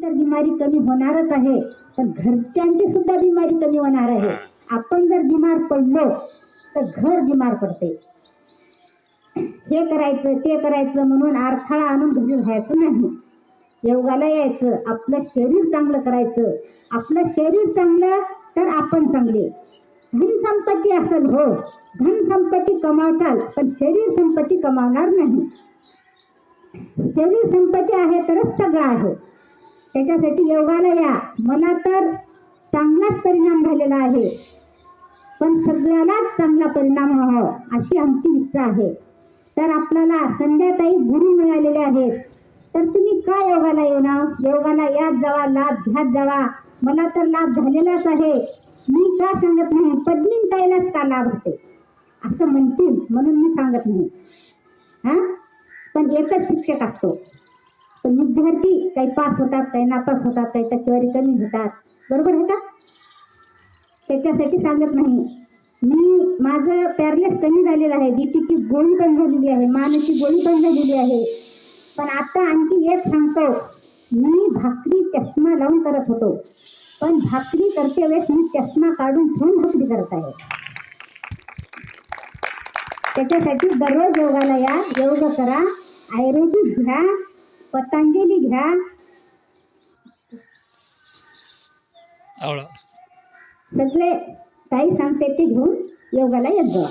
तर बिमारी कमी होणारच आहे, पण घरच्यांची सुद्धा बिमारी कमी होणार आहे. आपण जर बिमार पडलो तर घर बिमार पडते. हे करायचं ते करायचं म्हणून अडथळा आणून घरी राहायचं नाही. योगाला यायचं, आपलं शरीर चांगलं करायचं. आपलं शरीर चांगलं तर आपण चांगले. धन संपत्ती असेल हो, धन संपत्ती कमावचाल, पण शरीर संपत्ती कमावणार नाही. शरीर संपत्ती आहे तरच सगळं आहे. त्याच्यासाठी योगाला या. मला तर चांगलाच परिणाम झालेला आहे, पण सगळ्यालाच चांगला परिणाम व्हावा अशी आमची इच्छा आहे. तर आपल्याला संध्याताई गुरु मिळालेले आहेत, तर तुम्ही का योगाला येणार? योगाला यात जावा, लाभ घ्यात जावा. मला तर लाभ झालेलाच आहे. मी का सांगत नाही, पद्मिनीताईलाच का लाभ होते असं म्हणतील म्हणून मी सांगत नाही. पण एकच शिक्षक असतो, पण विद्यार्थी काही पास होतात, काही नापास होतात, काही टक्केवारी कमी घेतात, बरोबर आहे का? त्याच्यासाठी सांगत नाही. मी माझं पॅरलेस कमी झालेलं आहे, बीपीची गोळी पण झालेली आहे, मानेची गोळी पण झालेली आहे. पण आता आणखी एक सांगतो, मी भाकरी चष्मा लावून करत होतो, पण भाकरी करते वेळेस मी चष्मा काढून ठेवून भाकरी करत आहे. त्याच्यासाठी दररोज योगाला या, योग करा, आयुर्वेदिक घ्या, पतंजली घ्या, सगळे काही सांगते ते घेऊन योगाला येत जा.